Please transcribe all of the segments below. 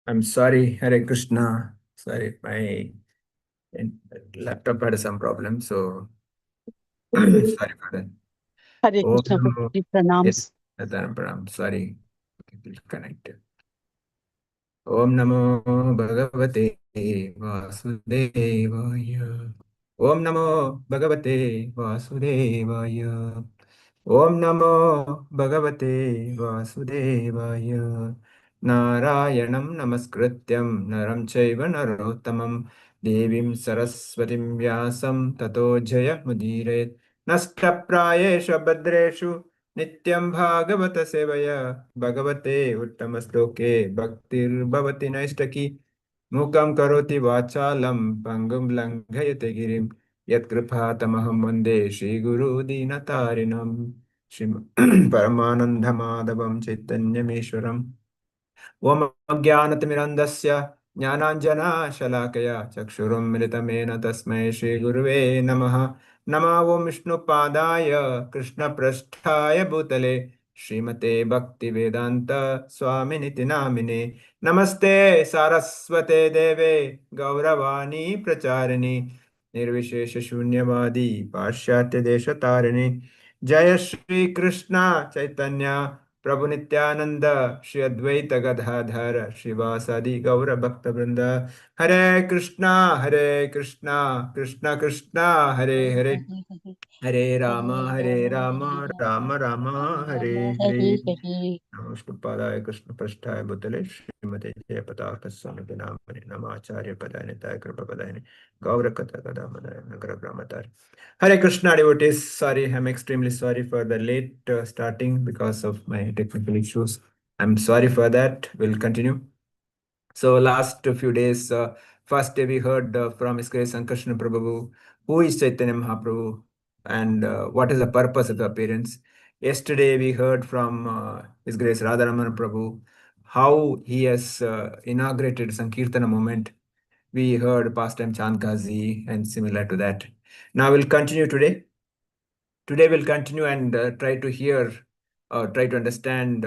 I'm sorry, Hare Krishna. Sorry, my laptop had some problem, so sorry for that. Hare Om Krishna Namo. Prabhuji, Yes, pranams. I'm sorry. Connect. Om Namo Bhagavate Vasudevaya. Om Namo Bhagavate Vasudevaya. Om Namo Bhagavate Vasudevaya. Narayanam Namaskrityam Naram Chaiva Narottamam Devim Saraswatim Vyasam Tato Jaya Mudire Nastapráyesha Bhadreshu Nityam Bhagavata Sevaya Bhagavate Uttamastoke Bhaktir Bhavati Naistaki Mukam Karoti Vachalam Pangam Langhayate Girim Yatkripatamaham Vande Shri Guru Dinatarinam Shri Paramanandamaadavam Chaitanyameshwaram ओम अज्ञानतिमिरन्धस्य ज्ञानाञ्जनशलाकया चक्षुरुन्मिलितमेन तस्मै श्रीगुरुवे नमः नमः ॐ विष्णुपादाय कृष्णपृष्ठाय भूतले श्रीमते भक्तिवेदान्त स्वामिनिति नामिने नमस्ते सारस्वते देवे गौरवाणी प्रचारिणि निर्विशेषशून्यवादी पाश्चात्यदेशतारिणि जय श्री कृष्ण चैतन्य प्रभु नित्यानंद श्री अद्वैत गदाधर श्रीवासादि गौर भक्त वृंद हरे कृष्णा कृष्ण कृष्णा हरे हरे Hare Hare, हरे Hare Ram Rama, Ram Hare Ram Rama, हरे Rama हरे Hare Hare. नमस्कृपादाय कृष्ण पृष्ठाय भूतले श्रीमते जय पताक स्वामी नामने नमाचार्य पदाय निताय कृपा पदाय गौर कथा कदा मदाय नगर ग्रामतार Hare Krishna devotees. Sorry, I'm extremely sorry for the late starting because of my technical issues. I'm sorry for that. We'll continue. So last few days, first day we heard from His Grace Sankarshana Prabhu, who is Chaitanya Mahaprabhu and what is the purpose of the appearance. Yesterday we heard from His Grace Radharamana Prabhu, how he has inaugurated Sankirtana movement. We heard pastime Chandkazi and similar to that. Now we'll continue today. Today we'll continue and try to hear, try to understand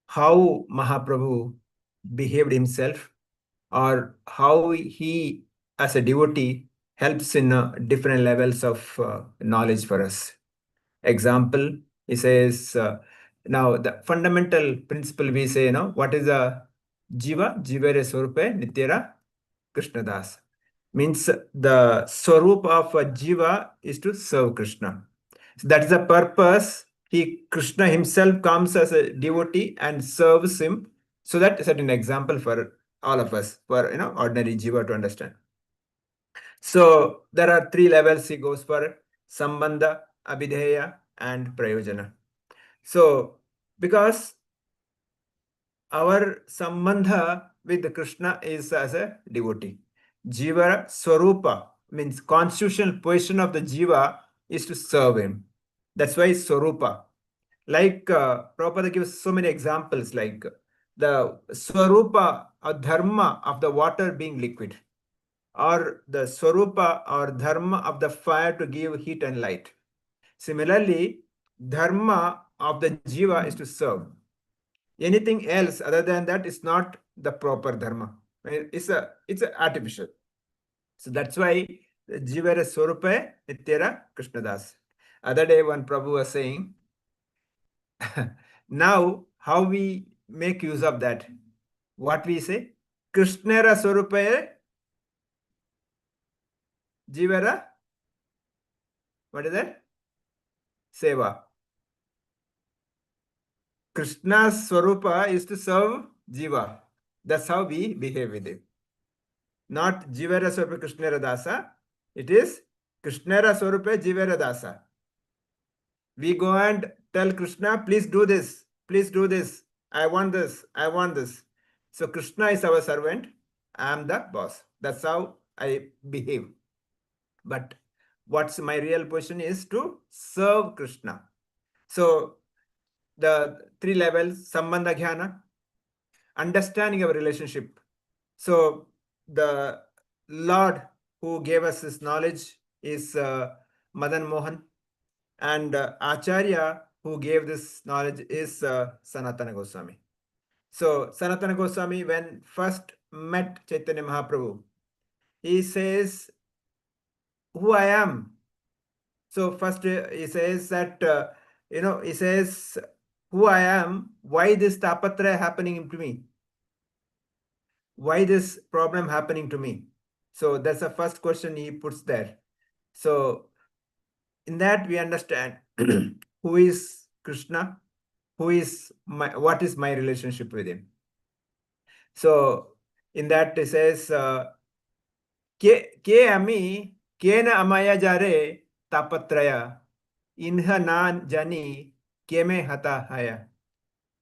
how Mahaprabhu behaved himself or how he, as a devotee, helps in different levels of knowledge for us. Example, he says, now the fundamental principle we say, what is a jiva? Jivere swarupe nityara Krishnadas. Means the swarup of a jiva is to serve Krishna. So that is the purpose. Krishna himself comes as a devotee and serves him. So that is an example for all of us, for ordinary jiva to understand. So there are three levels he goes for: sambandha, abhidheya, and prayojana. So because our sambandha with Krishna is as a devotee, jiva swarupa means constitutional position of the jiva is to serve him. That's why swarupa. Like Prabhupada gives so many examples, like the swarupa or dharma of the water being liquid, or the swarupa or dharma of the fire to give heat and light. Similarly, dharma of the jiva is to serve. Anything else other than that is not the proper dharma. It's a artificial. So that's why jivara swarupa nityara Krishnadas. Other day, one Prabhu was saying, now how we make use of that? What we say? Krishnara swarupa jivara. What is that? Seva. Krishna's swarupa is to serve jiva. That's how we behave with it. Not jivara swarupa Krishnara dasa. It is Krishnara swarupa jivara dasa. We go and tell Krishna, please do this, please do this. I want this, I want this. So Krishna is our servant. I am the boss. That's how I behave. But what's my real position is to serve Krishna. So the three levels, sambandha jnana, understanding our relationship. So the Lord who gave us this knowledge is Madan Mohan, and Acharya who gave this knowledge is Sanatana Goswami. So Sanatana Goswami, when first met Chaitanya Mahaprabhu, he says, who I am. So first he says that, he says, who I am, why this tapatra happening to me? Why this problem happening to me? So that's the first question he puts there. So in that we understand who is Krishna, what is my relationship with him. So in that it says, ke ami kena amaya jare tapatraya inha na jani keme hata haya.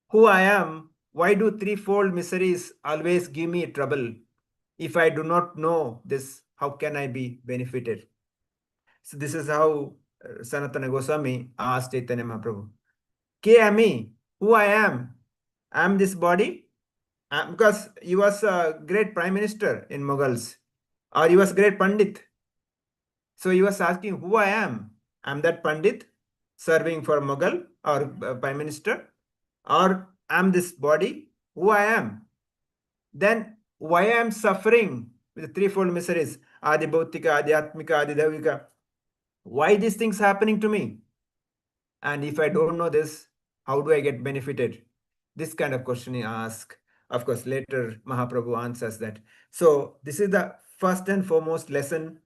Who I am, why do threefold miseries always give me trouble? If I do not know this, how can I be benefited? So this is how Sanatana Goswami asked Chaitanya Mahaprabhu. Ke ami, who I am? I am this body. Because he was a great prime minister in Mughals, or he was great Pandit. So he was asking who I am. I'm that Pandit serving for Mughal or prime minister, or I'm this body, who I am. Then why I am suffering with the threefold miseries, Adi Bhautika, Adi Atmika, Adi Davika. Why these things happening to me? And if I don't know this, how do I get benefited? This kind of question he asks. Of course, later Mahaprabhu answers that. So this is the first and foremost lesson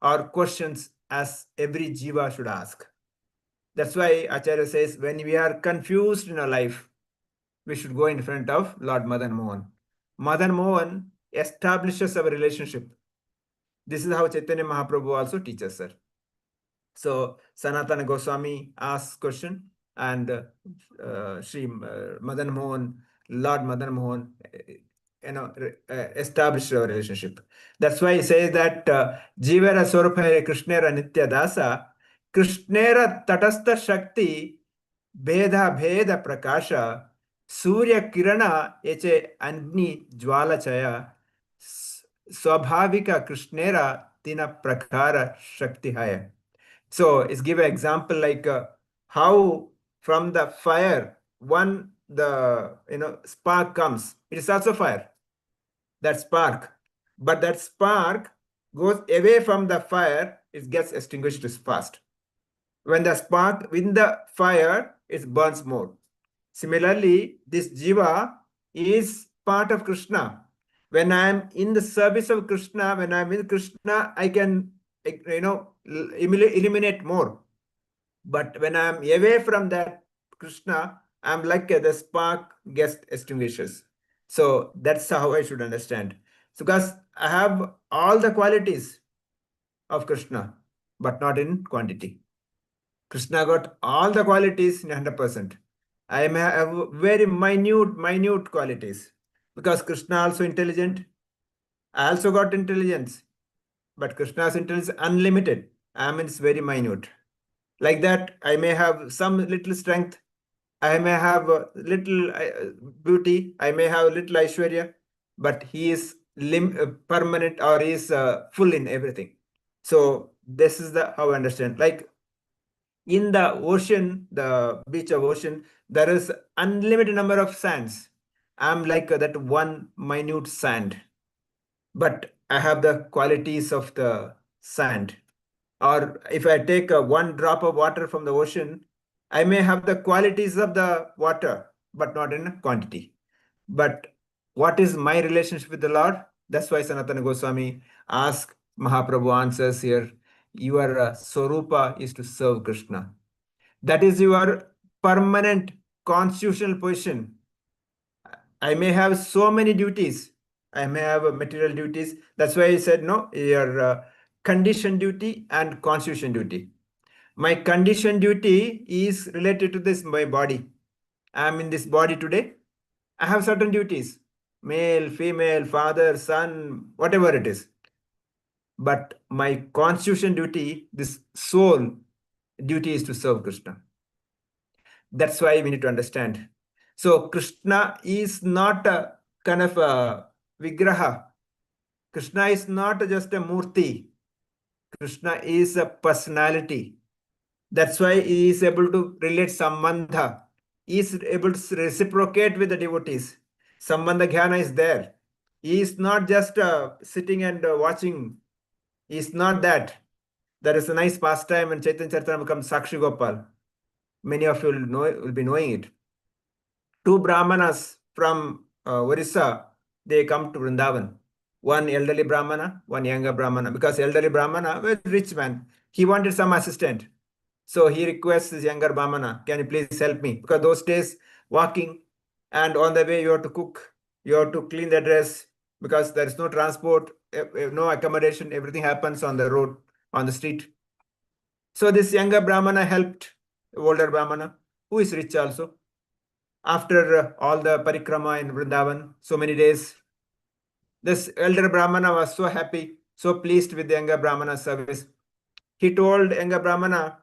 or questions as every jiva should ask. That's why Acharya says when we are confused in our life, we should go in front of Lord Madan Mohan. Madan Mohan establishes our relationship. This is how Chaitanya Mahaprabhu also teaches us. So Sanatana Goswami asks question, and Sri Madan Mohan, Lord Madan Mohan, established a relationship. That's why he says that Jivara Swarupare Krishnera Nitya Dasa, Krishnera Tatastha Shakti, Bheda Bheda Prakasha, Surya Kirana Eche Agni Jwala Chaya, Swabhavika Krishnera Tina Prakara Shakti Haya. So it's give an example like how from the fire, the spark comes. It is also fire, that spark. But that spark goes away from the fire, it gets extinguished fast. When the spark within the fire, it burns more. Similarly, this jiva is part of Krishna. When I am in the service of Krishna, when I am with Krishna, I can eliminate more. But when I am away from that Krishna, I am like the spark gets extinguishes. So that's how I should understand. So because I have all the qualities of Krishna, but not in quantity. Krishna got all the qualities in 100%. I may have very minute qualities. Because Krishna also intelligent. I also got intelligence. But Krishna's intelligence is unlimited. I mean, it's very minute. Like that, I may have some little strength. I may have a little beauty. I may have a little Aishwarya. But he is permanent, or he is full in everything. So this is how I understand. Like in the ocean, the beach of ocean, there is unlimited number of sands. I'm like that one minute sand, but I have the qualities of the sand. Or if I take one drop of water from the ocean, I may have the qualities of the water, but not in quantity. But what is my relationship with the Lord? That's why Sanatana Goswami asks, Mahaprabhu answers here, your Swarupa is to serve Krishna. That is your permanent constitutional position. I may have so many duties. I may have material duties. That's why I said, no, your condition duty and constitution duty. My condition duty is related to this, my body. I am in this body today. I have certain duties, male, female, father, son, whatever it is. But my constitution duty, this soul duty, is to serve Krishna. That's why we need to understand. So Krishna is not a kind of a vigraha. Krishna is not just a murti. Krishna is a personality. That's why he is able to relate sambandha. He is able to reciprocate with the devotees. Sambandha Jnana is there. He is not just sitting and watching. He is not that. There is a nice pastime and Chaitanya Charitamrita becomes Sakshi Gopal. Many of you will be knowing it. Two Brahmanas from Orissa, they come to Vrindavan. One elderly Brahmana, one younger Brahmana. Because elderly Brahmana was a rich man. He wanted some assistant. So he requests his younger Brahmana, can you please help me? Because those days, walking and on the way you have to cook, you have to clean the dress because there is no transport, no accommodation, everything happens on the road, on the street. So this younger Brahmana helped older Brahmana, who is rich also. After all the parikrama in Vrindavan, so many days, this elder Brahmana was so happy, so pleased with the younger Brahmana's service. He told younger Brahmana,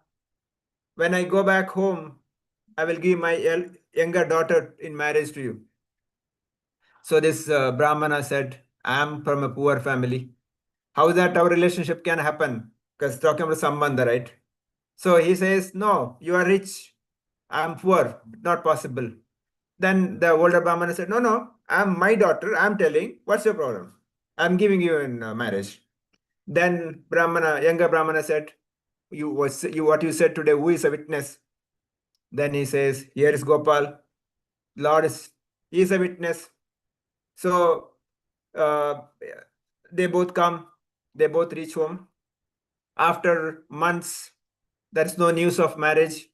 when I go back home, I will give my younger daughter in marriage to you. So this Brahmana said, I am from a poor family. How that our relationship can happen? Because talking about Sambandha, right? So he says, no, you are rich. I am poor. Not possible. Then the older Brahmana said, no, I am my daughter. I am telling, what's your problem? I am giving you in marriage. Then younger Brahmana said, what you said today, who is a witness? Then he says, here is Gopal. Lord is a witness. So they both come, they both reach home. After months, there is no news of marriage.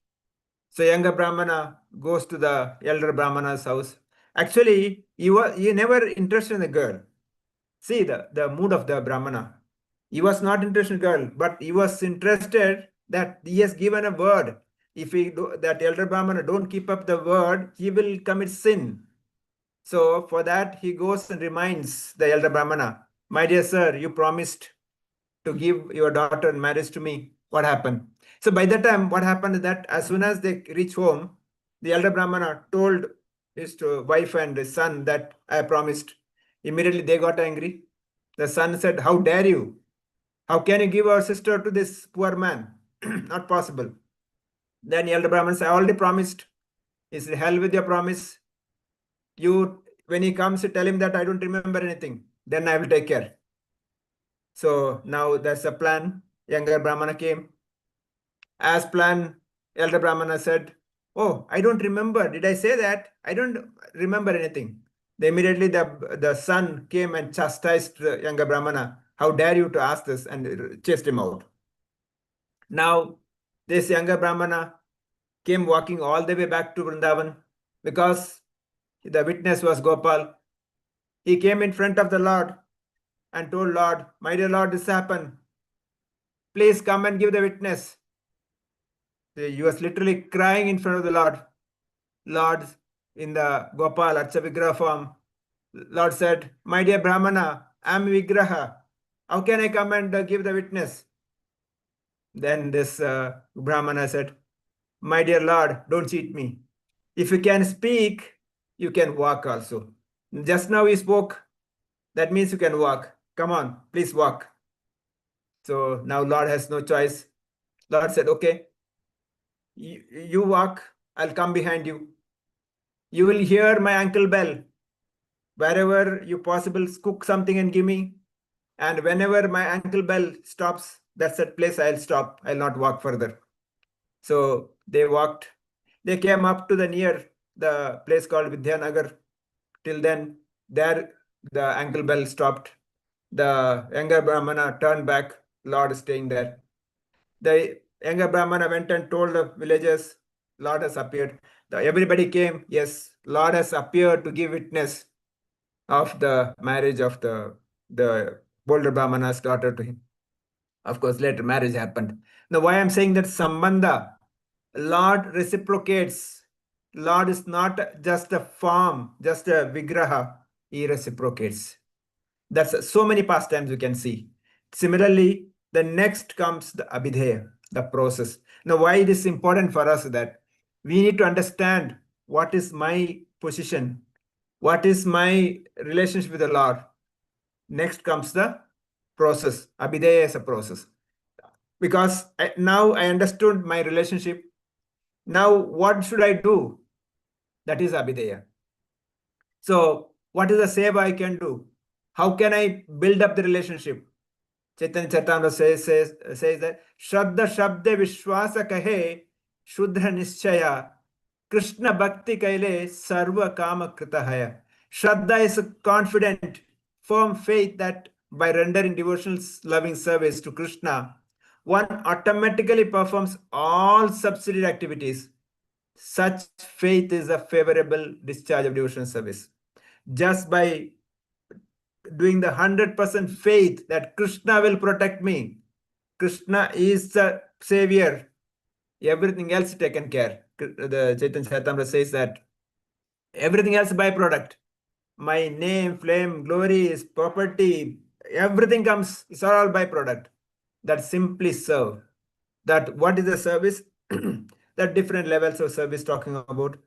So younger Brahmana goes to the elder Brahmana's house. Actually, he never interested in the girl. See the mood of the Brahmana. He was not interested in girl, but he was interested that he has given a word. If that elder Brahmana don't keep up the word, he will commit sin. So for that, he goes and reminds the elder Brahmana, my dear sir, you promised to give your daughter in marriage to me. What happened? So by that time, what happened is that as soon as they reach home, the elder Brahmana told his wife and his son that I promised. Immediately they got angry. The son said, how dare you? How can you give our sister to this poor man? Not possible. Then the elder Brahmana said, I already promised. He said, hell with your promise. When he comes, you tell him that I don't remember anything. Then I will take care. So now that's a plan. Younger Brahmana came. As planned, elder Brahmana said, oh, I don't remember. Did I say that? I don't remember anything. Immediately the son came and chastised the younger Brahmana. How dare you to ask this, and chased him out. Now this younger Brahmana came walking all the way back to Vrindavan because the witness was Gopal. He came in front of the Lord and told Lord, my dear Lord, this happened. Please come and give the witness. He was literally crying in front of the Lord. Lord, in the Gopal Archa Vigraha form, Lord said, my dear Brahmana, I am Vigraha. How can I come and give the witness? Then this Brahmana said, my dear Lord, don't cheat me. If you can speak, you can walk also. Just now you spoke. That means you can walk. Come on, please walk. So now Lord has no choice. Lord said, okay, you walk, I'll come behind you. You will hear my ankle bell. Wherever you possible, cook something and give me. And whenever my ankle bell stops, that's that place I'll stop. I'll not walk further. So they walked. They came up to the place called Vidyanagar. Till then, there the ankle bell stopped. The younger Brahmana turned back, Lord staying there. The younger Brahmana went and told the villagers, Lord has appeared. Everybody came, yes, Lord has appeared to give witness of the marriage of the older Brahmana's daughter to him. Of course, later marriage happened. Now, why I'm saying that Sambandha, Lord reciprocates. Lord is not just a form, just a vigraha. He reciprocates. That's so many pastimes you can see. Similarly, the next comes the abhideya, the process. Now, why it is important for us that we need to understand what is my position, what is my relationship with the Lord. Next comes the process. Abhideya is a process. Because now I understood my relationship. Now, what should I do? That is abhideya. So What is the seva I can do? How can I build up the relationship? Chaitanya Charitamrita says that Shraddha Shabde Vishwasa Kahe Shudra Nischaya Krishna Bhakti Kaile Sarva Kama Kritahaya. Shraddha is a confident, firm faith that by rendering devotional loving service to Krishna, one automatically performs all subsidiary activities. Such faith is a favorable discharge of devotional service. Just by doing the 100% faith that Krishna will protect me, Krishna is the savior, everything else taken care. The Chaitanya Charitamrita says that everything else byproduct. My name, flame, glory, is property, everything comes, it's all byproduct. That simply serve. That what is the service? That different levels of service talking about.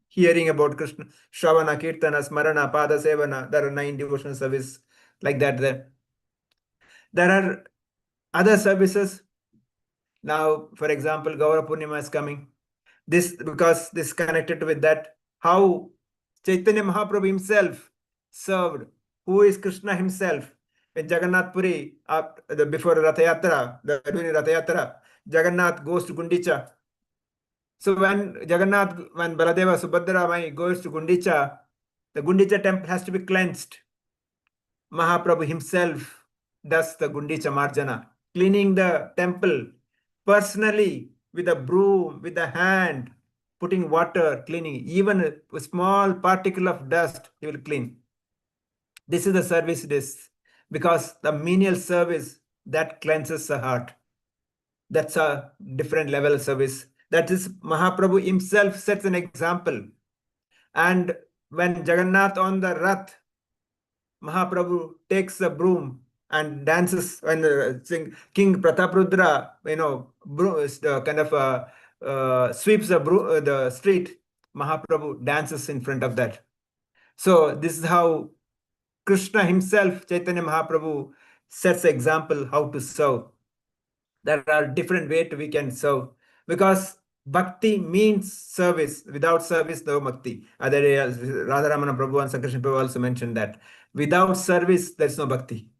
Hearing about Krishna, Shravana, Kirtana, Smarana, Pada Sevana, there are 9 devotional service like that there. There are other services. Now, for example, Gaura Purnima is coming. This, because this connected with that, how Chaitanya Mahaprabhu himself served. Who is Krishna himself? In Jagannath Puri, before Ratha Yatra, during Ratha Yatra, Jagannath goes to Gundicha. So when Baladeva Subhadra Mai goes to Gundicha, the Gundicha temple has to be cleansed. Mahaprabhu himself does the Gundicha Marjana, cleaning the temple personally with a broom, with a hand, putting water, cleaning. Even a small particle of dust, he will clean. This is the service it is, because the menial service that cleanses the heart. That's a different level of service. That is, Mahaprabhu himself sets an example. And when Jagannath on the Rath, Mahaprabhu takes the broom and dances, when King Prataprudra, sweeps the street, Mahaprabhu dances in front of that. So this is how Krishna himself, Chaitanya Mahaprabhu, sets the example how to serve. There are different ways we can serve, because bhakti means service. Without service, no bhakti. Radharamana Prabhu and Sankarshan Prabhu also mentioned that without service, there's no bhakti,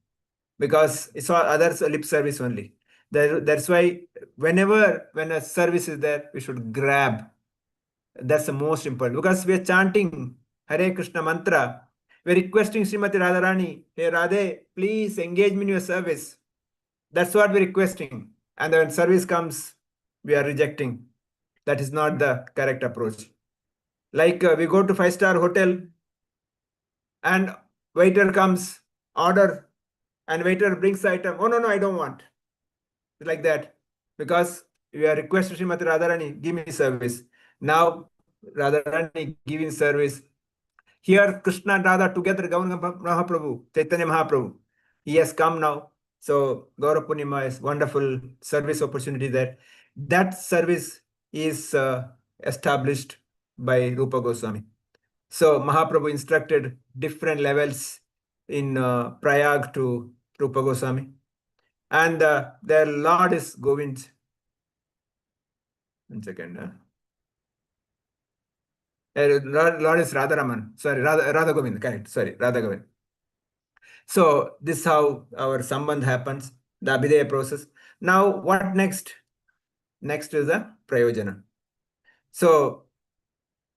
because it's all others lip service only. That's why when a service is there, we should grab. That's the most important, because we are chanting Hare Krishna mantra. We're requesting Srimati Radharani, hey Radhe, please engage me in your service. That's what we're requesting. And when service comes, we are rejecting. That is not the correct approach. Like we go to 5-star hotel and waiter comes, order, and waiter brings the item. Oh, no, I don't want. Like that. Because we are requesting Srimati Radharani, give me service. Now, Radharani giving service. Here, Krishna and Radha together, Gaura Mahaprabhu, Chaitanya Mahaprabhu. He has come now. So Gaura Purnima is wonderful service opportunity there. That service is established by Rupa Goswami. So Mahaprabhu instructed different levels in Prayag to Rupa Goswami. And their Lord is Govind. 1 second. Lord is Radharaman. Sorry, Radha Govind. Correct. Sorry, Radha Govind. So this is how our sambandh happens, the Abhidheya process. Now, what next? Next is the Prayojana. So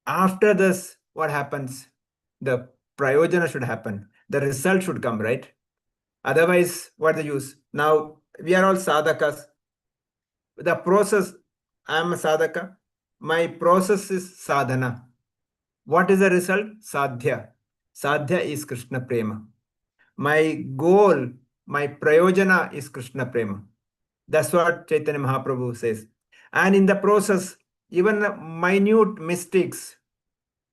after this, what happens? The Prayojana should happen. The result should come, right? Otherwise, what the use? Now, we are all sadhakas. The process, I am a sadhaka. My process is sadhana. What is the result? Sadhya. Sadhya is Krishna Prema. My goal, my prayojana is Krishna Prema. That's what Chaitanya Mahaprabhu says. And in the process, even minute mistakes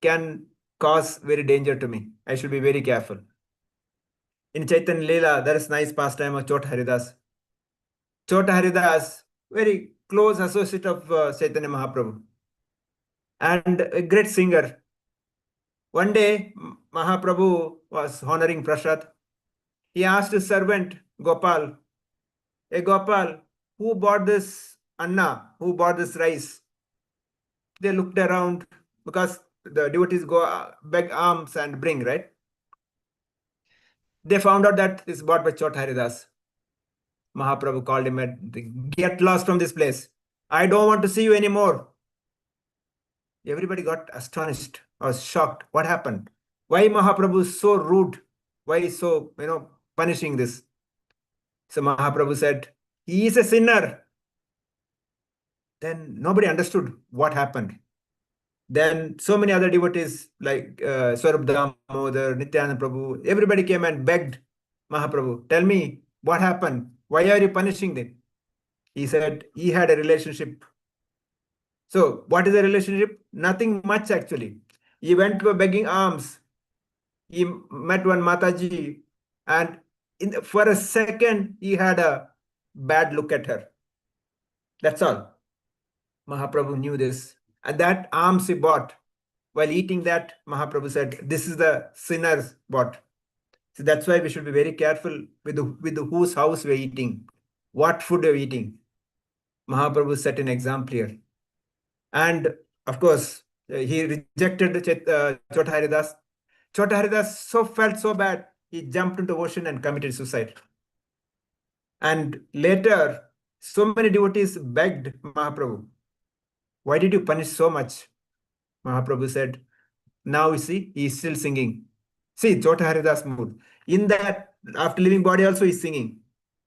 can cause very danger to me. I should be very careful. In Chaitanya Leela, there is nice pastime of Chota Haridas. Chota Haridas, very close associate of Chaitanya Mahaprabhu, and a great singer. One day, Mahaprabhu was honoring Prasad. He asked his servant, Gopal, hey Gopal, who bought this Anna? Who bought this rice? They looked around, because the devotees go beg alms and bring, right? They found out that it's bought by Chota Haridas. Mahaprabhu called him and get lost from this place. I don't want to see you anymore. Everybody got astonished or shocked. What happened? Why Mahaprabhu is so rude? Why is so, punishing this? So Mahaprabhu said, he is a sinner. Then nobody understood what happened. Then so many other devotees like Swarup Damodar, Nityananda Prabhu, everybody came and begged Mahaprabhu, tell me what happened? Why are you punishing them? He said he had a relationship. So what is a relationship? Nothing much actually. He went to a begging alms. He met one Mataji and for a second he had a bad look at her. That's all. Mahaprabhu knew this. And that alms he bought. While eating that, Mahaprabhu said, this is the sinner's bought. So that's why we should be very careful with whose house we're eating, what food we're eating. Mahaprabhu set an example here. And of course, he rejected Chota Haridas. Chota Haridas felt so bad, he jumped into the ocean and committed suicide. And later, so many devotees begged Mahaprabhu, why did you punish so much? Mahaprabhu said, now you see, he is still singing. See, Chota Haridas mood. In that, after leaving body also he is singing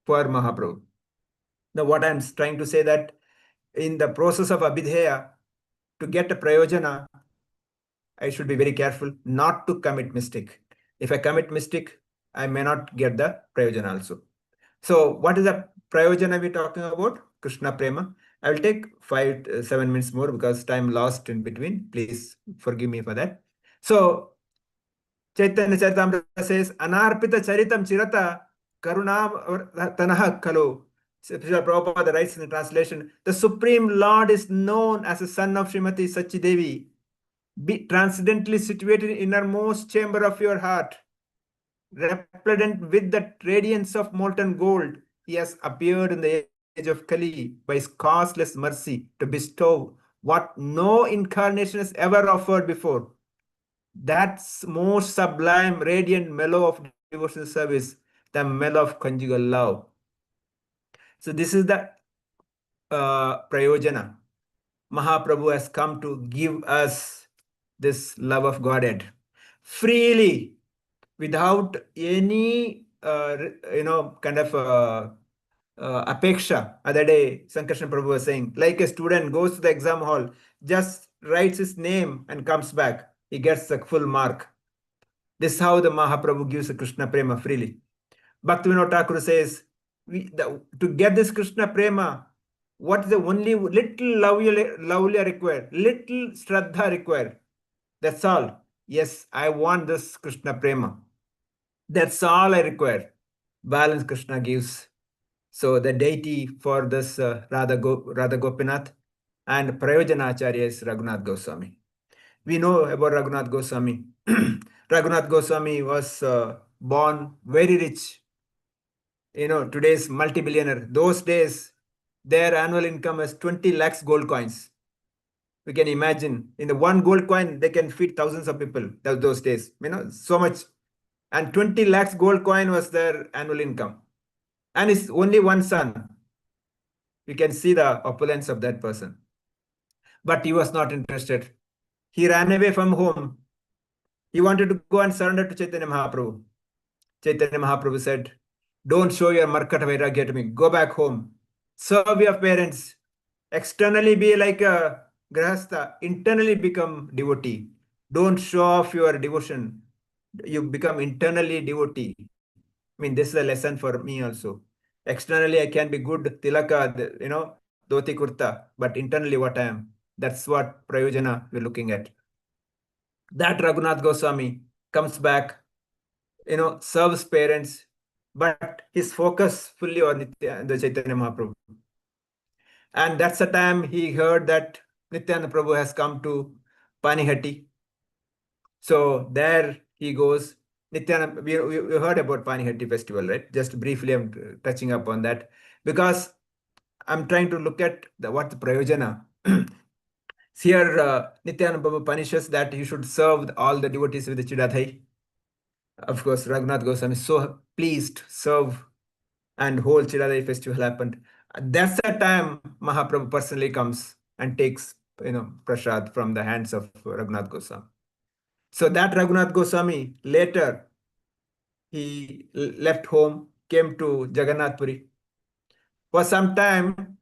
for Mahaprabhu. Now what I am trying to say that in the process of Abhidheya, to get a prayojana, I should be very careful not to commit mistake. If I commit mistake, I may not get the prayojana also. So what is the prayojana we're talking about? Krishna Prema. I will take 5-7 minutes more because time lost in between. Please forgive me for that. So Chaitanya Charitamrita says, Anarpita Charitam Chirata Karunam Tanaha Kalu. Srila Prabhupada writes in the translation, the Supreme Lord is known as the son of Srimati Sachidevi, be transcendently situated in innermost chamber of your heart, resplendent with the radiance of molten gold. He has appeared in the age of Kali by his causeless mercy to bestow what no incarnation has ever offered before. That's most sublime, radiant mellow of devotional service, the mellow of conjugal love. So this is the prayojana. Mahaprabhu has come to give us this love of Godhead freely, without any kind of apeksha. Other day, Sankarshan Prabhu was saying, like a student goes to the exam hall, just writes his name and comes back, he gets the full mark. This is how the Mahaprabhu gives the Krishna Prema freely. Bhaktivinoda Thakur says, to get this Krishna Prema, what is the only little lavulya required, little Shraddha required? That's all. Yes, I want this Krishna Prema. That's all I require. Balance Krishna gives. So the deity for this Radha Gopinath and Prayojana Acharya is Raghunath Goswami. We know about Raghunath Goswami. Raghunath Goswami was born very rich. Today's multi-billionaire. Those days, their annual income was 20 lakhs gold coins. We can imagine in the one gold coin, they can feed thousands of people those days. So much. And 20 lakhs gold coin was their annual income. And it's only one son. You can see the opulence of that person. But he was not interested. He ran away from home. He wanted to go and surrender to Chaitanya Mahaprabhu. Chaitanya Mahaprabhu said, don't show your Markata Vairagya to me. Go back home. Serve your parents. Externally be like a grahastha. Internally become devotee. Don't show off your devotion. You become internally devotee. This is a lesson for me also. Externally, I can be good, tilaka, dhoti kurta, but internally what I am. That's what prayojana we're looking at. That Raghunath Goswami comes back, serves parents, but his focus fully on the Chaitanya Mahaprabhu. And that's the time he heard that Nityananda Prabhu has come to Panihati. So there he goes. Nityananda, we heard about Panihati festival, right? Just briefly, I'm touching up on that because I'm trying to look at what the prayojana. Here, Nityananda Prabhu punishes that he should serve all the devotees with the Chidadhai. Of course, Raghunath Goswami is so pleased, serve, and whole Chiradai festival happened. That's the time Mahaprabhu personally comes and takes, prasad from the hands of Raghunath Goswami. So that Raghunath Goswami later he left home, came to Jagannath Puri. For some time,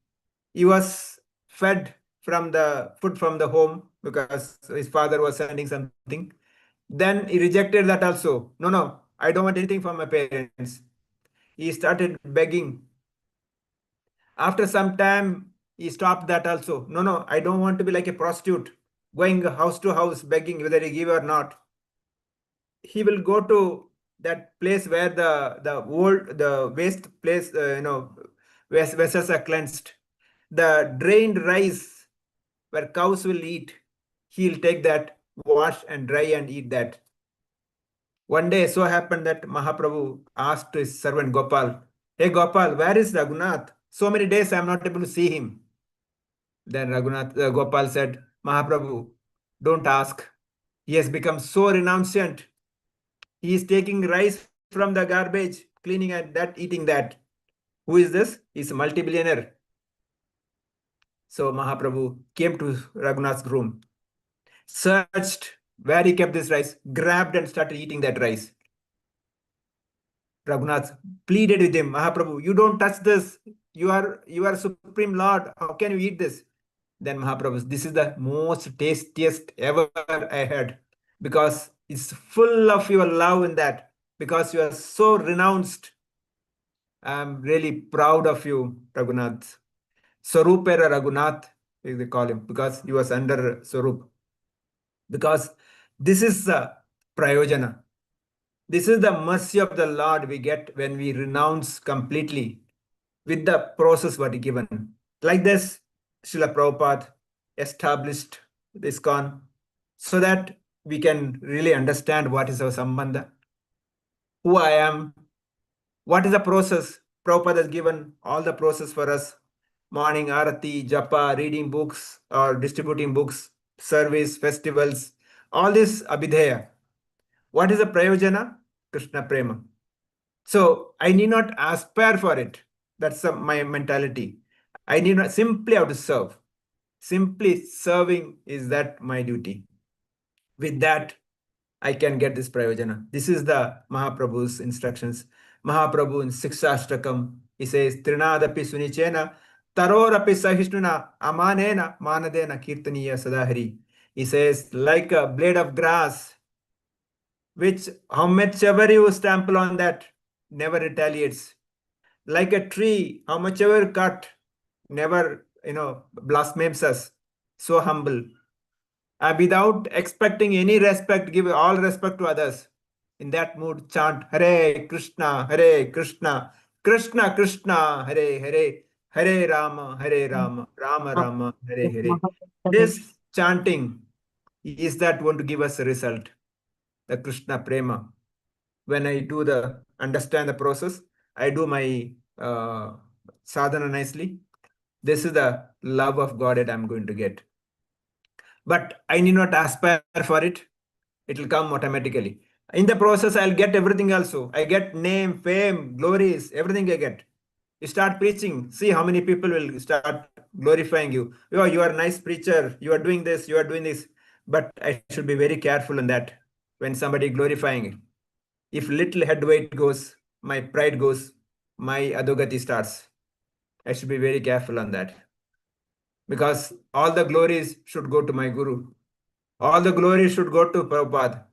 he was fed from the food from the home because his father was sending something. Then he rejected that also. No, no, I don't want anything from my parents. He started begging. After some time, he stopped that also. No, no, I don't want to be like a prostitute, going house to house begging whether he give or not. He will go to that place where the waste place, vessels are cleansed. The drained rice where cows will eat, he'll take that, wash and dry and eat that. One day, so happened that Mahaprabhu asked his servant Gopal, "Hey Gopal, where is Raghunath? So many days I am not able to see him." Then Gopal said, "Mahaprabhu, don't ask. He has become so renunciant. He is taking rice from the garbage, cleaning and that, eating that. Who is this? He's a multi-billionaire." So Mahaprabhu came to Raghunath's room, searched where he kept this rice, grabbed and started eating that rice. Raghunath pleaded with him, "Mahaprabhu, you don't touch this. You are Supreme Lord. How can you eat this?" Then Mahaprabhu, "This is the most tastiest ever I had, because it's full of your love in that, because you are so renounced. I'm really proud of you, Raghunath." Swarupera Raghunath, they call him, because he was under Swarup. Because this is Prayojana. This is the mercy of the Lord we get when we renounce completely with the process what he given. Like this, Srila Prabhupada established this ISKCON so that we can really understand what is our sambandha, who I am, what is the process. Prabhupada has given all the process for us: morning arati, japa, reading books or distributing books, service, festivals, all this abhidheya. What is the prayojana? Krishna prema. So I need not aspire for it. That's my mentality. I need not, simply have to serve. Simply serving is that my duty. With that, I can get this prayojana. This is the Mahaprabhu's instructions. Mahaprabhu in Sikshashtakam, he says, Trinadapi sunichena, tarorapi sahishnuna, amanena, manadena, kirtaniya sadahari. He says, like a blade of grass, which how much ever you stample on that, never retaliates. Like a tree, how much ever cut, never, blasphemes us. So humble. Without expecting any respect, give all respect to others. In that mood, chant Hare Krishna, Hare Krishna, Krishna Krishna, Hare Hare, Hare Rama, Rama Rama, Hare Hare. This chanting is that going to give us a result, the Krishna Prema. When I do understand the process, I do my sadhana nicely. This is the love of God that I'm going to get. But I need not aspire for it. It will come automatically. In the process, I'll get everything also. I get name, fame, glories, everything I get. You start preaching, see how many people will start glorifying you. Oh, you are a nice preacher. You are doing this, you are doing this. But I should be very careful in that when somebody glorifying it. If little head weight goes, my pride goes, my adogati starts. I should be very careful on that. Because all the glories should go to my guru. All the glory should go to Prabhupada,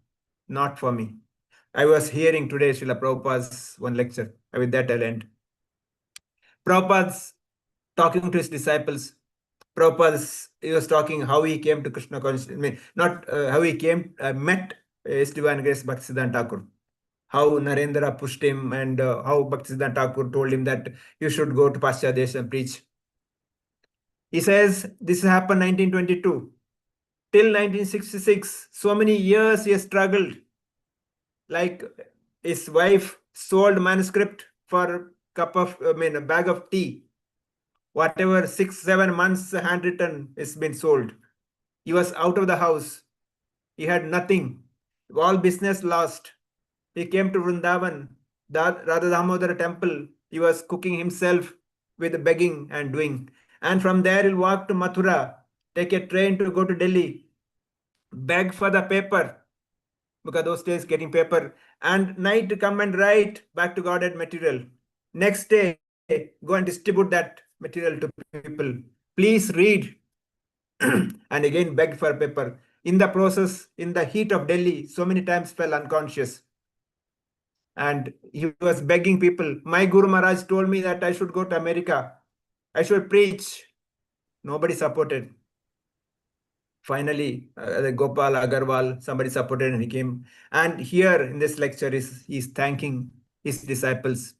not for me. I was hearing today Srila Prabhupada's one lecture. With that, I'll end. Prabhupada's talking to his disciples. He was talking how he came to Krishna consciousness. I mean, not how he came, met His Divine Grace Bhaktisiddhanta Thakur. How Narendra pushed him and how Bhaktisiddhanta Thakur told him that you should go to Paschadesh and preach. He says this happened 1922. Till 1966, so many years he has struggled. Like his wife sold manuscript for a bag of tea. Whatever 6-7 months handwritten is been sold. He was out of the house. He had nothing. All business lost. he came to Vrindavan, Radha Damodara temple. He was cooking himself with begging and doing. And from there, he'll walk to Mathura, take a train to go to Delhi, beg for the paper, because those days getting paper, and night to come and write back to Godhead material. Next day, go and distribute that material to people. Please read. And again beg for paper. In the process, in the heat of Delhi, so many times fell unconscious. And he was begging people. My Guru Maharaj told me that I should go to America. I should preach. Nobody supported. Finally, Gopal Agarwal, somebody supported and he came. And here in this lecture, he's thanking his disciples.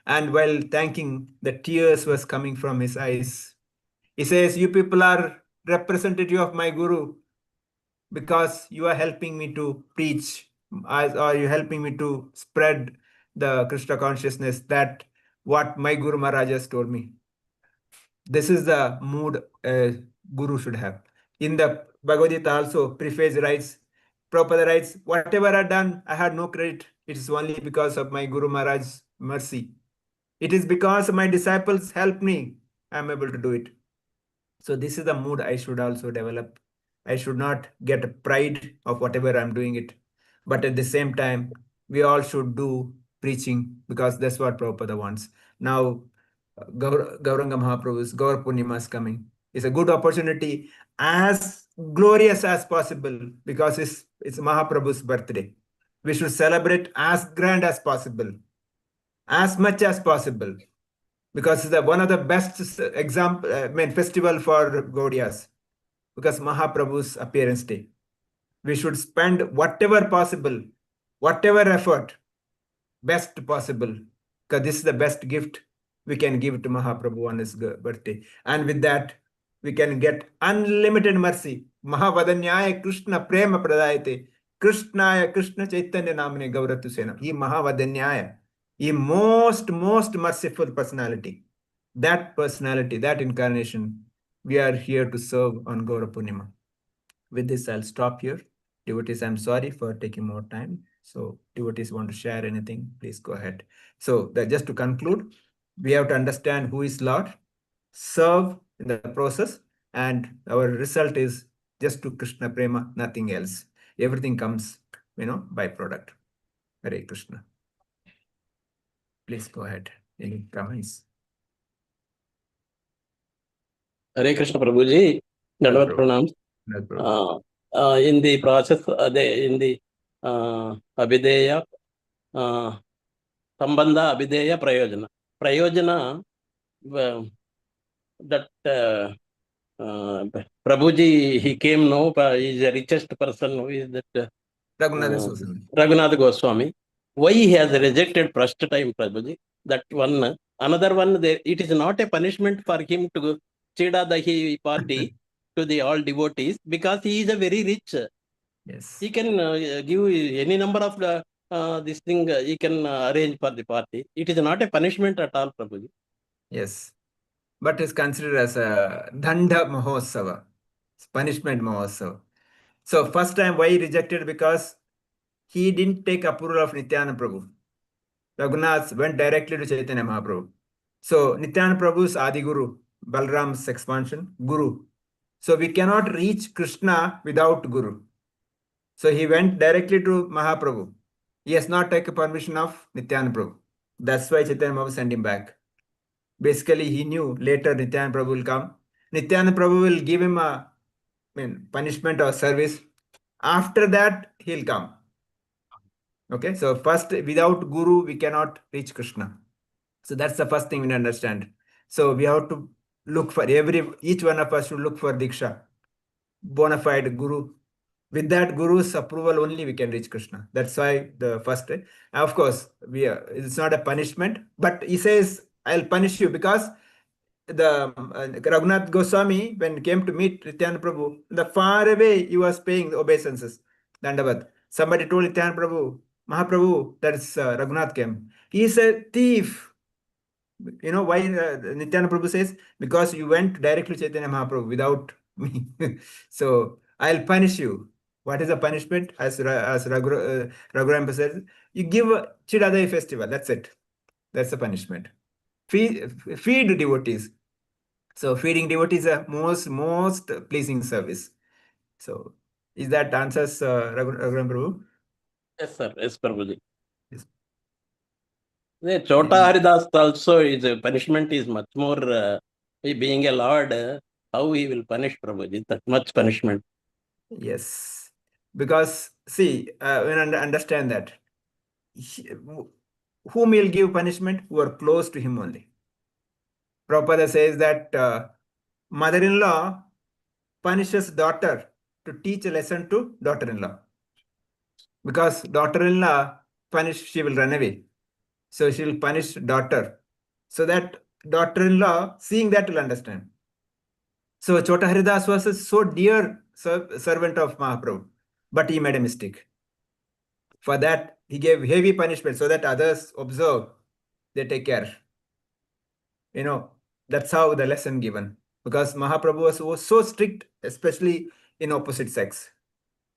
And while thanking, the tears was coming from his eyes. He says, you people are representative of my Guru because you are helping me to preach, or you're helping me to spread the Krishna consciousness, that what my Guru Maharaj has told me. This is the mood a Guru should have. In the Bhagavad Gita also, preface writes, Prabhupada writes, whatever I done, I had no credit. It is only because of my Guru Maharaj's mercy. It is because my disciples helped me, I am able to do it. So this is the mood I should also develop. I should not get pride of whatever I'm doing it. But at the same time, we all should do preaching, because that's what Prabhupada wants. Now, Gauranga Mahaprabhu's Gaur Purnima is coming. It's a good opportunity, as glorious as possible, because it's Mahaprabhu's birthday. We should celebrate as grand as possible, as much as possible, because it's one of the best festival for Gaudiyas, because Mahaprabhu's appearance day. We should spend whatever possible, whatever effort, best possible, because this is the best gift we can give to Mahaprabhu on his birthday. And with that, we can get unlimited mercy. Mahavadanyaya Krishna Prema Pradayate. Krishnaya Krishna Chaitanya Namane Gauratu Sena. He Mahavadanyaya. He most merciful personality. That personality, that incarnation, we are here to serve on Gaura Purnima. With this, I'll stop here. Devotees, I'm sorry for taking more time. So devotees want to share anything, please go ahead. So just to conclude, we have to understand who is Lord, serve in the process, and our result is just to Krishna Prema, nothing else. Everything comes, byproduct. Hare Krishna. Please go ahead. Any comments? Hare Krishna Prabhuji, Dandavat Pranams. In the process, in the Abhideya, Sambandha, Abhideya, Prayojana. Prayojana, that Prabhuji, he came now, he is the richest person, who is that? Raghunath Goswami. Why he has rejected first time, Prabhuji? That one. Another one, it is not a punishment for him to Cheda Dahi party to the all devotees, because he is a very rich. Yes. He can give any number of this thing, he can arrange for the party. It is not a punishment at all, Prabhuji. Yes. But it's considered as a Danda Mahotsava, punishment Mahotsava. So first time why he rejected? Because he didn't take approval of Nityananda Prabhu. Raghunath went directly to Chaitanya Mahaprabhu. So Nityananda Prabhu's Adi Guru, Balram's expansion, Guru. So we cannot reach Krishna without Guru. So he went directly to Mahaprabhu. He has not taken permission of Nityananda Prabhu. That's why Chaitanya Mahaprabhu sent him back. Basically, he knew later Nityananda Prabhu will come. Nityananda Prabhu will give him a punishment or service. After that, he'll come. Okay, so first, without Guru, we cannot reach Krishna. So that's the first thing we understand. So we have to look for each one of us should look for Diksha, bona fide Guru. With that Guru's approval only we can reach Krishna. That's why the first, of course, it's not a punishment, but he says, I'll punish you, because the Raghunath Goswami, when he came to meet Nityananda Prabhu, the far away he was paying the obeisances, Dandavat. Somebody told Nityananda Prabhu, Mahaprabhu, that is Raghunath came. He is a thief. You know why Nityananda Prabhu says? Because you went directly to Chaitanya Mahaprabhu without me. So I'll punish you. What is the punishment? As Raghuram says, you give a Chidadai festival. That's it. That's the punishment. Feed devotees. So feeding devotees is a most pleasing service. So is that answers Raghuram Prabhu? Yes, sir. Yes, Prabhuji. Yes. The Chota Haridas also is a punishment is much more. Being a lord, how he will punish Prabhuji? That much punishment. Yes, because see, when understand that whom he'll give punishment who are close to him only. Prabhupada says that mother-in-law punishes daughter to teach a lesson to daughter-in-law. Because daughter-in-law she will run away. So she will punish daughter. So that daughter-in-law, seeing that, will understand. So Chota Haridas was a so dear servant of Mahaprabhu, but he made a mistake. For that, he gave heavy punishment so that others observe, they take care. That's how the lesson given. Because Mahaprabhu was so strict, especially in opposite sex.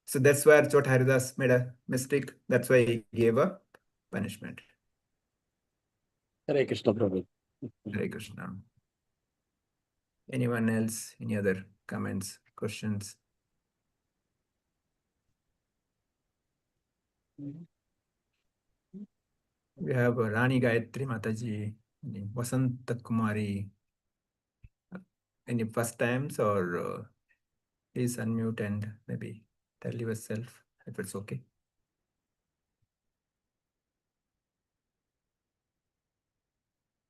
So that's where Chota Haridas made a mistake. That's why he gave a punishment. Hare Krishna, Prabhu. Hare Krishna. Anyone else? Any other comments, questions? We have Rani Gayatri Mataji, Vasanta Kumari. Any first times, or please unmute and maybe tell yourself if it's okay.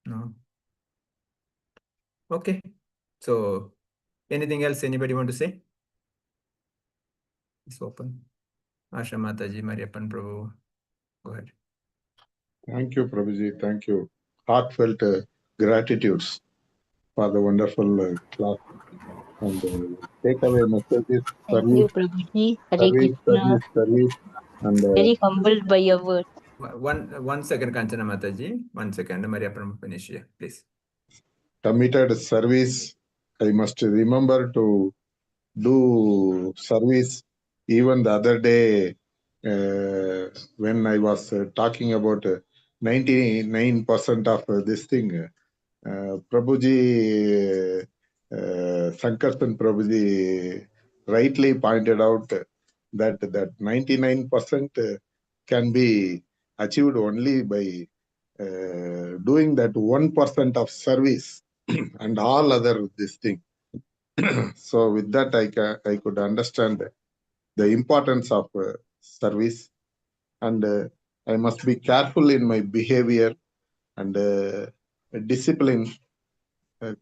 No. Okay. So anything else anybody want to say? It's open. Asha Mataji, Mariappan Prabhu. Go ahead. Thank you, Prabhuji. Thank you. Heartfelt gratitudes for the wonderful class. And takeaway messages, Thank you, Prabhuji. Hare Krishna. service. And Very humbled by your words. One second, Kanchana Mataji. 1 second, Mariappan finish here, please. committed service. I must remember to do service. Even the other day, when I was talking about 99% of this thing, Prabhuji, Sankarsan Prabhuji rightly pointed out that 99% can be achieved only by doing that 1% of service and all other this thing. So with that, I could understand the importance of service, and I must be careful in my behavior and discipline.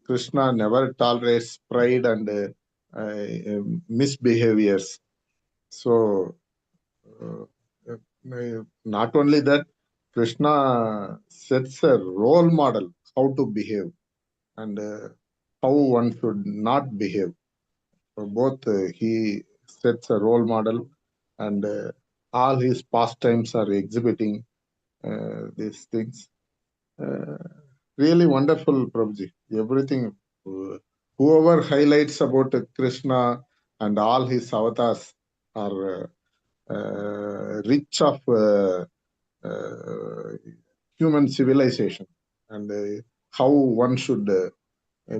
Krishna never tolerates pride and misbehaviors. So not only that, Krishna sets a role model how to behave and how one should not behave. So both he sets a role model, and all his pastimes are exhibiting these things. Really wonderful, Prabhuji. Everything, whoever highlights about Krishna and all his avatars are rich of human civilization, and how one should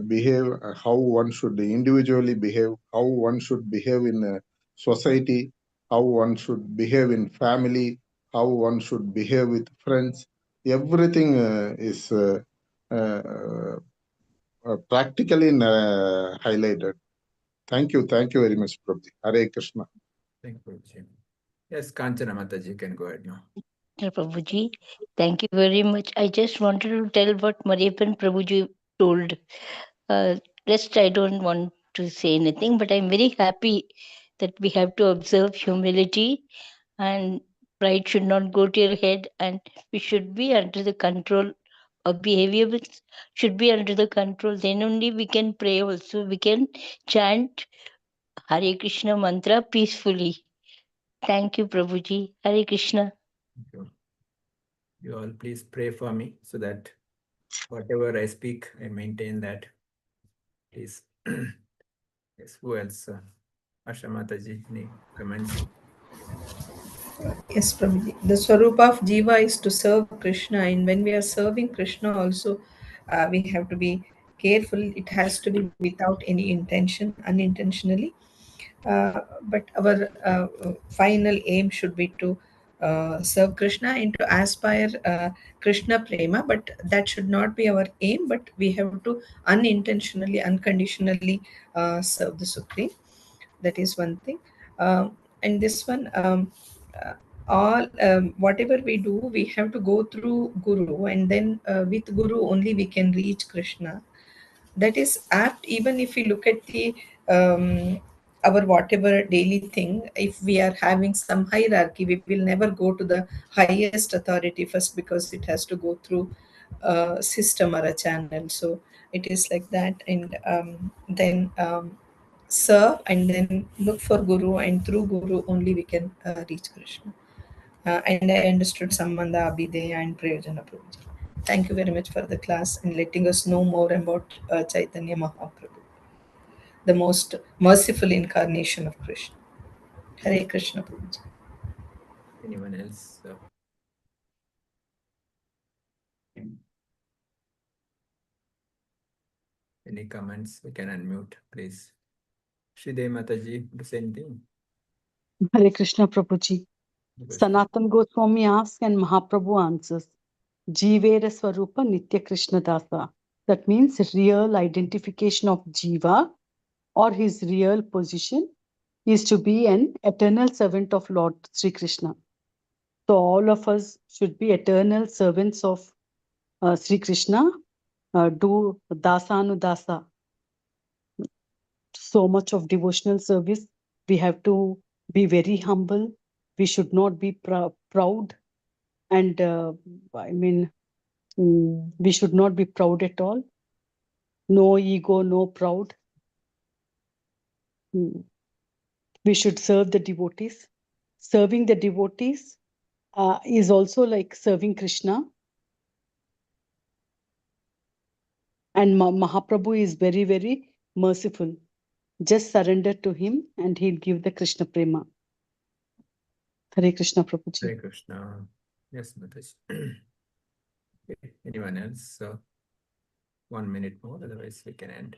behave, how one should individually behave, how one should behave in society, how one should behave in family, how one should behave with friends. Everything is practically highlighted. Thank you very much, Prabhuji. Hare Krishna. Thank you, Prabhuji. Yes, Kanchana Mataji, you can go ahead now. Prabhuji, thank you very much. I just wanted to tell what Mariappan Prabhuji told. Rest, I don't want to say anything, but I'm very happy that we have to observe humility, and pride should not go to your head, and we should be under the control of behavior, which should be under the control. Then only we can pray also. We can chant Hare Krishna mantra peacefully. Thank you, Prabhuji. Hare Krishna. Thank you. You all please pray for me so that whatever I speak, I maintain that. Please. Yes, who else? Asha Mataji, any comments? Yes, Prabhuji. The Swarupa of Jiva is to serve Krishna, and when we are serving Krishna, also we have to be careful. It has to be without any intention, unintentionally. But our final aim should be to serve Krishna and to aspire Krishna prema. But that should not be our aim. But we have to unintentionally, unconditionally serve the Supreme. That is one thing. And this one. Uh, all whatever we do, we have to go through Guru, and then with Guru only we can reach Krishna. That is apt. Even if we look at the our whatever daily thing, if we are having some hierarchy, we will never go to the highest authority first, because it has to go through a system or a channel. So it is like that. And then serve, and then look for Guru, and through Guru only we can reach Krishna. And I understood Sambandha, Abhideya, and Prayojana Prabhuji. Thank you very much for the class and letting us know more about Chaitanya Mahaprabhu, the most merciful incarnation of Krishna. Hare Krishna Prabhuji. Anyone else? Any comments? We can unmute, please. Shridev Mataji, the same thing. Hare Krishna Prabhuji. Sanatan Goswami asks and Mahaprabhu answers. Jivera Swarupa Nitya Krishna Dasa. That means real identification of Jiva or his real position is to be an eternal servant of Lord Sri Krishna. So all of us should be eternal servants of Sri Krishna. Do Dasanudasa. So much of devotional service. We have to be very humble. We should not be proud. And we should not be proud at all. No ego, no proud. We should serve the devotees. Serving the devotees is also like serving Krishna. And Mahaprabhu is very, very merciful. Just surrender to him and he'll give the Krishna prema. Hare Krishna Prabhuji. Hare Krishna. Yes, Mataji. Okay. Anyone else? 1 minute more, otherwise we can end.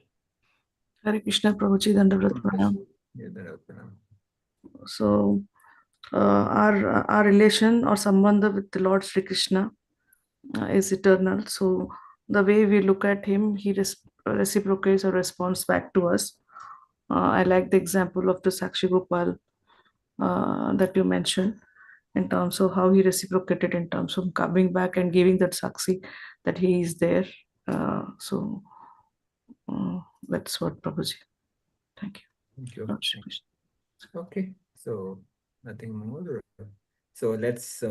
Hare Krishna Prabhuji, Dandavat Pranam. Yeah, Dandavat Pranam. So, our relation or sambandha with the Lord Sri Krishna is eternal. So, the way we look at him, he reciprocates or responds back to us. I like the example of the Sakshi Gopal that you mentioned, in terms of how he reciprocated, in terms of coming back and giving that Sakshi that he is there. So, that's what Prabhuji. Thank you. Thank you. Lord Shri Krishna. Okay, so nothing more. So let's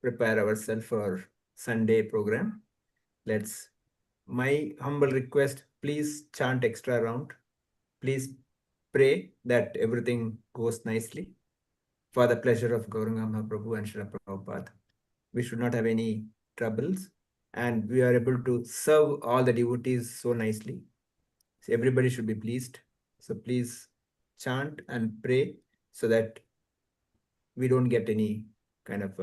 prepare ourselves for Sunday program. My humble request, please chant extra round. Please pray that everything goes nicely for the pleasure of Gauranga Mahaprabhu and Srila Prabhupada. We should not have any troubles, and we are able to serve all the devotees so nicely. So everybody should be pleased. So please chant and pray so that we don't get any kind of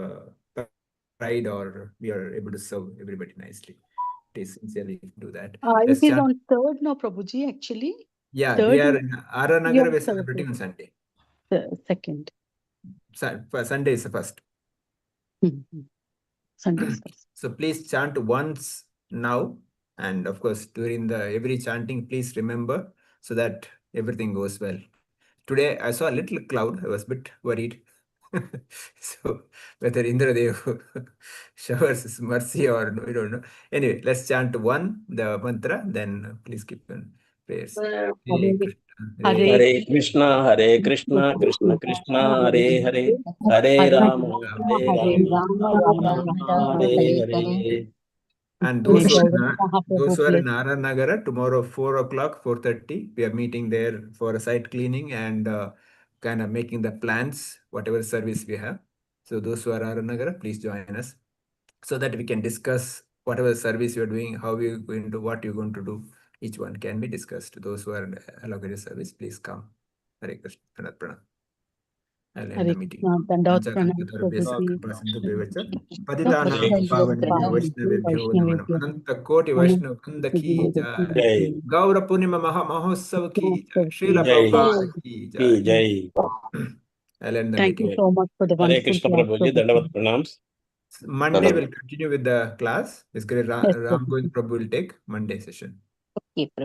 pride, or we are able to serve everybody nicely. Please sincerely do that. It is on 3rd now, Prabhuji, actually. Yeah, Third we are in Aranagar, we are Thursday. celebrating on Sunday. Second. Sunday is the first. Sunday is first. So please chant once now. And of course, during every chanting, please remember so that everything goes well. Today, I saw a little cloud. I was a bit worried. So whether Indradev showers his mercy or no, we don't know. Anyway, let's chant the mantra, then please keep on prayers. Hare Hare Krishna, Hare Krishna, Krishna Krishna, Hare Hare, Hare Rama, Hare Rama, Rama Rama, Hare Hare. And those who are in Nagara, tomorrow 4 o'clock, 4:30, we are meeting there for a site cleaning and kind of making the plans, whatever service we have. So those who are Nagara, please join us so that we can discuss whatever service you're doing, how we're going to, what you're going to do. Each one can be discussed. Those who are in Alagari service, please come. Hare Krishna. Pranam, pranam. I'll end Hare the meeting. Krishna, Dandavat Pranam, Panchakalpatarubhyascha Prabhuji. kripasindhubhyavach Krishna patitanam pavanebhyo vaishnavebhyo namo namo. Ananta koti Vaishnava Vrinda ki jai. Jai. Gaura Purnima Maha Mahotsava ki jai. Srila Jai. Prabhupada ki jai. Jai. I'll end the Thank you meeting. so much for the Hare wonderful Krishna class, Prabhuji, Dandavat Prabhuji. Pranams. Monday we'll continue with the class. Basically, Yes, Ram Prabhuji. Govind Prabhu will take Monday session. Okay,